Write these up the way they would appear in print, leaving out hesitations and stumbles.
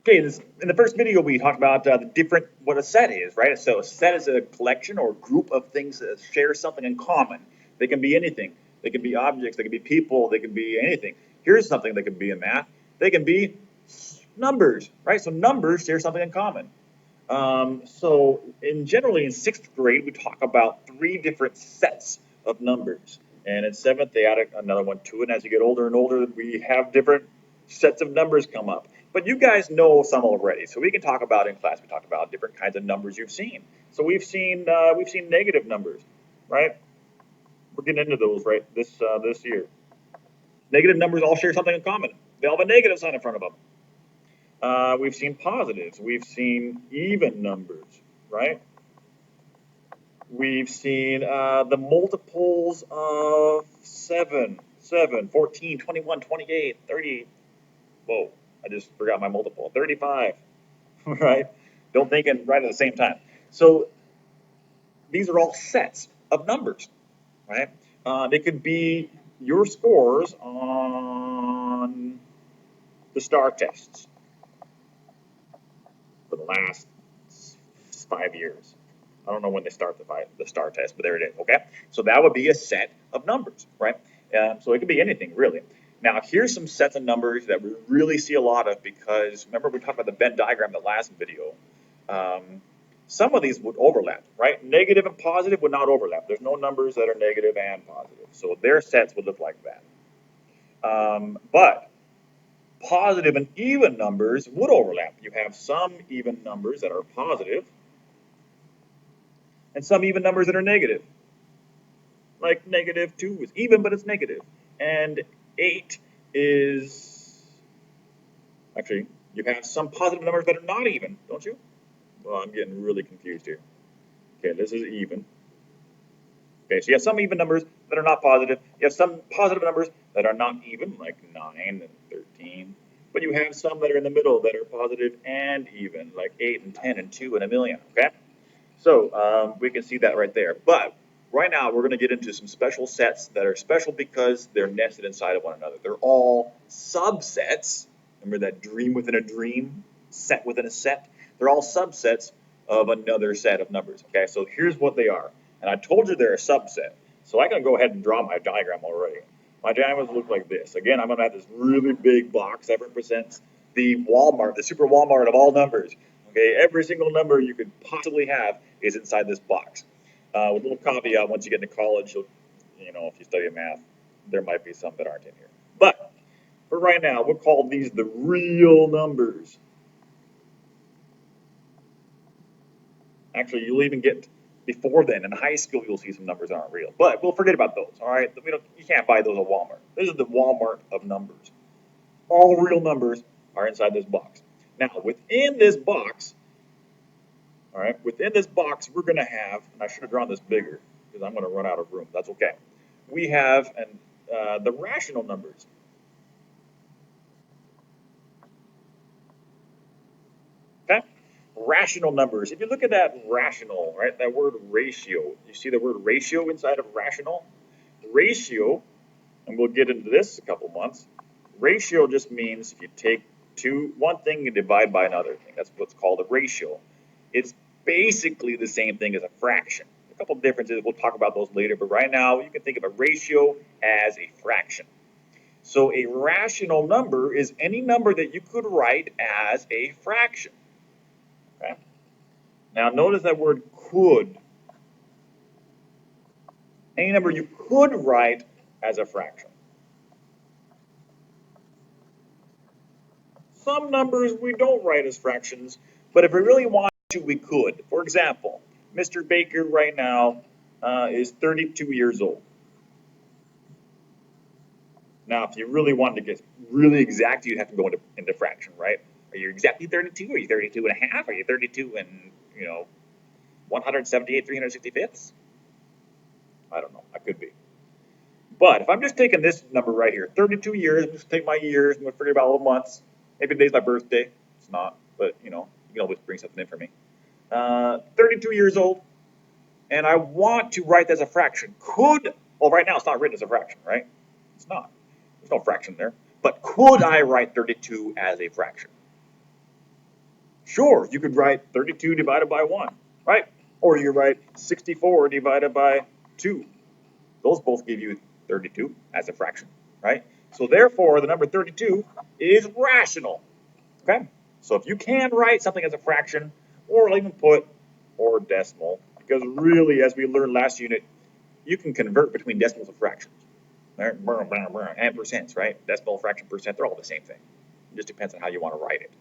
Okay, in the first video we talked about what a set is, right? So a set is a collection or group of things that share something in common. They can be anything. They can be objects. They can be people. They can be anything. Here's something that can be in math. They can be numbers, right? So numbers share something in common. Generally in sixth grade we talk about three different sets of numbers, and in seventh they added another one to it. And as you get older and older, we have different sets of numbers come up. But you guys know some already, so we can talk about in class. We talked about different kinds of numbers you've seen. So we've seen negative numbers, right? We're getting into those right this year. Negative numbers all share something in common. They all have a negative sign in front of them. We've seen positives. We've seen even numbers, right? We've seen the multiples of 7, 7, 14, 21, 28, 30. Whoa, I just forgot my multiple. 35, right? Don't think and write at the same time. So these are all sets of numbers, right? They could be your scores on the STAR tests for the last 5 years. I don't know when they start the STAR test, but there it is. Okay, so that would be a set of numbers, right? So it could be anything really. Now here's some sets of numbers that we really see a lot of, because remember we talked about the Venn diagram in the last video. Some of these would overlap, right? Negative and positive would not overlap. There's no numbers that are negative and positive, so their sets would look like that. But positive and even numbers would overlap. You have some even numbers that are positive, and some even numbers that are negative. Like -2 is even, but it's negative. And 8 is, actually, you have some positive numbers that are not even, don't you? Well, I'm getting really confused here. Okay, this is even. Okay, so you have some even numbers that are not positive. You have some positive numbers that are not even, like 9 and 13. But you have some that are in the middle that are positive and even, like 8 and 10 and 2 and a million, okay? So we can see that right there. But right now we're going to get into some special sets that are special because they're nested inside of one another. They're all subsets. Remember that dream within a dream, set within a set? They're all subsets of another set of numbers. Okay, so here's what they are. And I told you they're a subset. So I can go ahead and draw my diagram already. My diagrams look like this. Again, I'm going to have this really big box that represents the Walmart, the super Walmart of all numbers. Okay, every single number you could possibly have is inside this box. With a little caveat, once you get into college, you know, if you study math, there might be some that aren't in here. But for right now, we'll call these the real numbers. Actually, you'll even get before then in high school, you'll see some numbers that aren't real. But we'll forget about those. All right, you can't buy those at Walmart. This is the Walmart of numbers. All real numbers are inside this box. Now, within this box, all right, within this box, we're going to have, and I should have drawn this bigger because I'm going to run out of room. That's okay. We have the rational numbers. Okay, rational numbers. If you look at that rational, right, that word ratio, you see the word ratio inside of rational? Ratio, and we'll get into this in a couple months. Ratio just means if you take one thing and divide by another thing. That's what's called a ratio. It's basically the same thing as a fraction. A couple differences, we'll talk about those later, but right now you can think of a ratio as a fraction. So a rational number is any number that you could write as a fraction. Okay? Now notice that word could. Any number you could write as a fraction. Some numbers we don't write as fractions, but if we really want to, we could. For example, Mr. Baker right now is 32 years old. Now, if you really wanted to get really exact, you'd have to go into fraction, right? Are you exactly 32? Are you 32 and a half? Are you 32 and, 178 365ths? I don't know. I could be. But if I'm just taking this number right here, 32 years, I'm just take my years, I'm going to forget about all the months. Maybe today's my birthday. It's not, but, you can always bring something in for me. 32 years old, and I want to write that as a fraction. Well, right now it's not written as a fraction, right? It's not. There's no fraction there. But could I write 32 as a fraction? Sure, you could write 32 divided by 1, right? Or you write 64 divided by 2. Those both give you 32 as a fraction, right? So therefore, the number 32 is rational, okay? So if you can write something as a fraction, or even put or decimal, because really, as we learned last unit, you can convert between decimals and fractions, right? And percents, right? Decimal, fraction, percent, they're all the same thing. It just depends on how you want to write it.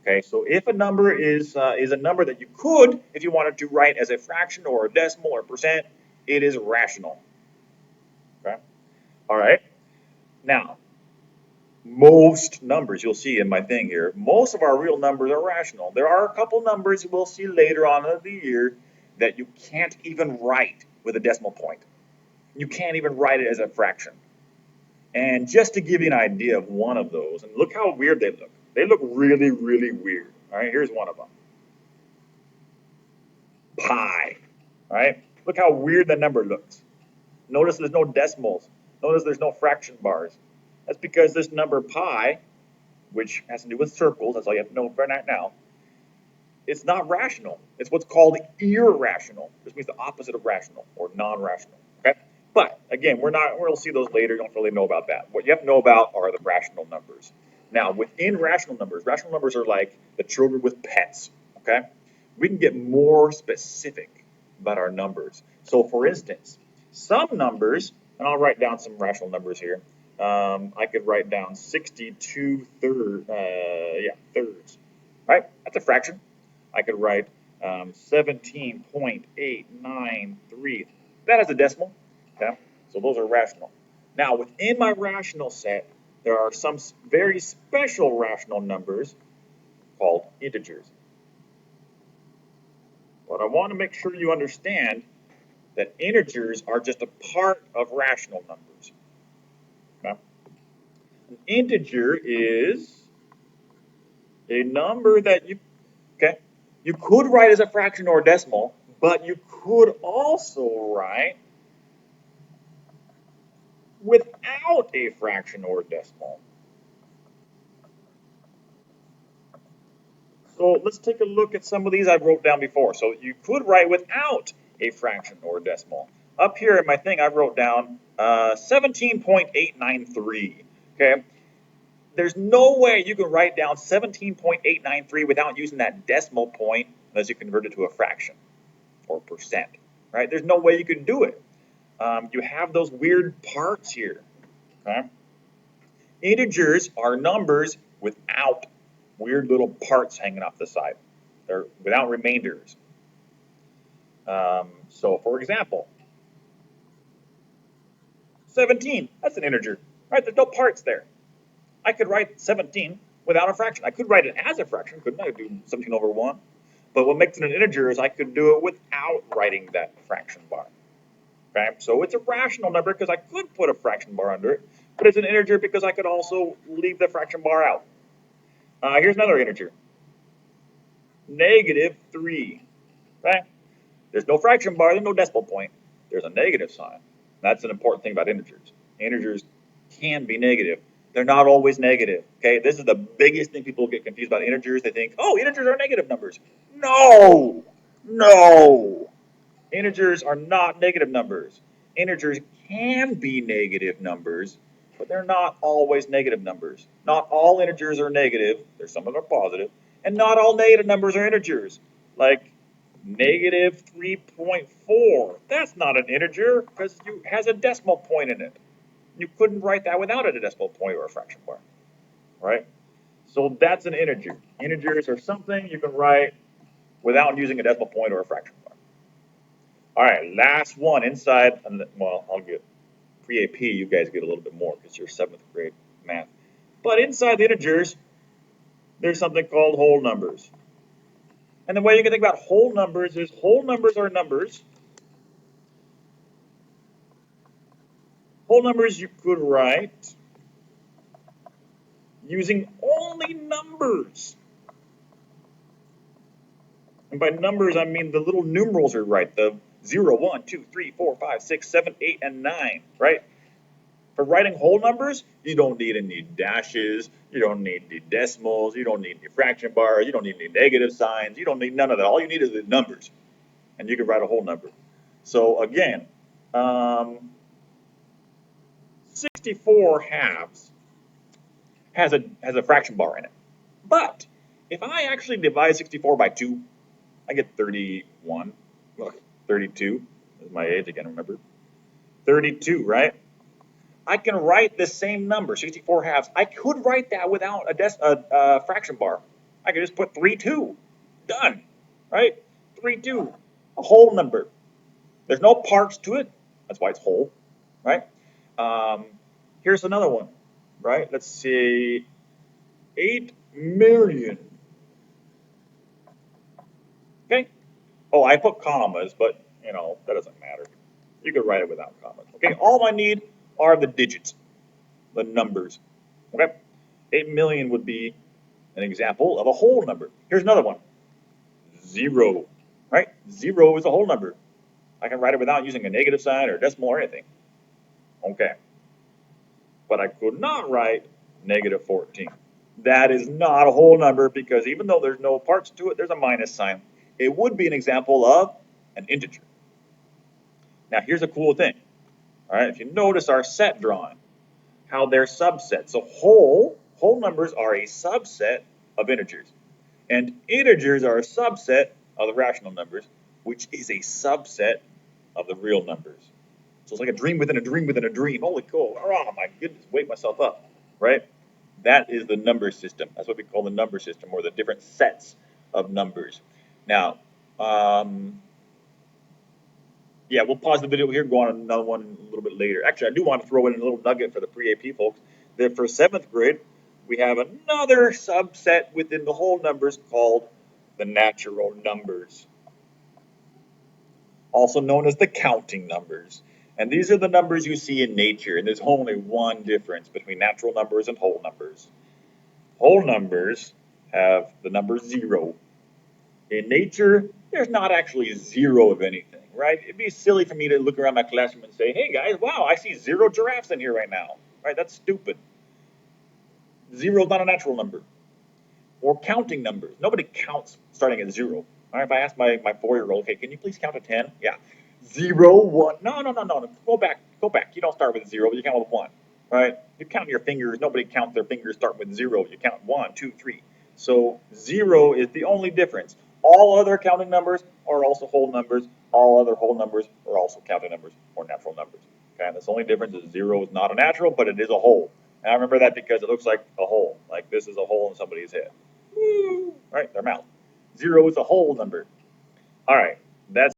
Okay, so if a number is a number that you could, if you wanted to write as a fraction or a decimal or percent, it is rational. Okay, all right. Now, most numbers you'll see in my thing here, most of our real numbers are rational. There are a couple numbers we'll see later on in the year that you can't even write with a decimal point. You can't even write it as a fraction. And just to give you an idea of one of those, and look how weird they look. They look really, really weird. All right, here's one of them. Pi. All right, look how weird that number looks. Notice there's no decimals. Notice there's no fraction bars. That's because this number pi, which has to do with circles, that's all you have to know for right now, it's not rational. It's what's called irrational, which means the opposite of rational or non-rational. Okay? But again, we'll see those later. You don't really know about that. What you have to know about are the rational numbers. Now, within rational numbers are like the children with pets. Okay? We can get more specific about our numbers. So for instance, some numbers, and I'll write down some rational numbers here. I could write down 62 thirds. Thirds. Right? That's a fraction. I could write 17.893. That is a decimal. Okay? So those are rational. Now, within my rational set, there are some very special rational numbers called integers. But I want to make sure you understand that integers are just a part of rational numbers. Okay? An integer is a number that you could write as a fraction or a decimal, but you could also write without a fraction or decimal. So let's take a look at some of these I wrote down before. So you could write without a fraction or decimal. Up here in my thing, I wrote down 17.893. Okay, there's no way you can write down 17.893 without using that decimal point unless you convert it to a fraction or percent. Right? There's no way you can do it. You have those weird parts here. Okay? Integers are numbers without weird little parts hanging off the side. They're without remainders. So, for example, 17, that's an integer, right? There's no parts there. I could write 17 without a fraction. I could write it as a fraction, couldn't I? Do 17 over 1. But what makes it an integer is I could do it without writing that fraction bar. Okay? So it's a rational number because I could put a fraction bar under it, but it's an integer because I could also leave the fraction bar out. Here's another integer. -3. Okay? There's no fraction bar, there's no decimal point. There's a negative sign. That's an important thing about integers. Integers can be negative. They're not always negative. Okay? This is the biggest thing people get confused about integers. They think, oh, integers are negative numbers. No! No! Integers are not negative numbers. Integers can be negative numbers, but they're not always negative numbers. Not all integers are negative. There's some that are positive. And not all negative numbers are integers. Like negative 3.4. That's not an integer because it has a decimal point in it. You couldn't write that without a decimal point or a fraction bar, right? So that's an integer. Integers are something you can write without using a decimal point or a fraction bar. All right, last one inside, well, I'll get pre-AP, you guys get a little bit more because you're 7th grade math. But inside the integers, there's something called whole numbers. And the way you can think about whole numbers is whole numbers are numbers. Whole numbers you could write using only numbers. And by numbers, I mean the little numerals are right, the 0, 1, 2, 3, 4, 5, 6, 7, 8, and 9, right? For writing whole numbers, you don't need any dashes, you don't need any decimals, you don't need any fraction bars, you don't need any negative signs, you don't need none of that. All you need is the numbers, and you can write a whole number. So again, 64 halves has a fraction bar in it. But if I actually divide 64 by 2, I get 31. Look, 32 is my age again, remember? 32, right? I can write the same number, 64 halves. I could write that without a fraction bar. I could just put 32. Done, right? 32, a whole number. There's no parts to it. That's why it's whole, right? Here's another one, right? Let's see, 8 million. Okay. Oh, I put commas, but you know that doesn't matter. You could write it without commas. Okay. All I need are the digits, the numbers. Okay. 8 million would be an example of a whole number. Here's another one. 0. Right? 0 is a whole number. I can write it without using a negative sign or a decimal or anything. Okay. But I could not write negative 14. That is not a whole number because even though there's no parts to it, there's a minus sign. It would be an example of an integer. Now here's a cool thing. All right, if you notice our set drawing, how they're subsets. So whole numbers are a subset of integers. And integers are a subset of the rational numbers, which is a subset of the real numbers. So it's like a dream within a dream within a dream. Holy cool. Oh my goodness, wake myself up, right? That is the number system. That's what we call the number system, or the different sets of numbers. Now, yeah, we'll pause the video here, go on another one a little bit later. Actually, I do want to throw in a little nugget for the pre-AP folks. That for 7th grade, we have another subset within the whole numbers called the natural numbers, also known as the counting numbers. And these are the numbers you see in nature, and there's only one difference between natural numbers and whole numbers. Whole numbers have the number 0. In nature, there's not actually 0 of anything, right? It'd be silly for me to look around my classroom and say, hey guys, wow, I see 0 giraffes in here right now, right? That's stupid. 0 is not a natural number. Or counting numbers. Nobody counts starting at 0. All right, if I ask my 4-year-old, okay, can you please count to 10? Yeah. 0, 1. No. Go back. You don't start with 0, you count with 1. Right? You count your fingers. Nobody counts their fingers start with 0. You count 1, 2, 3. So 0 is the only difference. All other counting numbers are also whole numbers. All other whole numbers are also counting numbers or natural numbers. Okay, and the only difference is 0 is not a natural, but it is a whole. And I remember that because it looks like a hole. Like this is a hole in somebody's head. Right? Their mouth. 0 is a whole number. All right. That's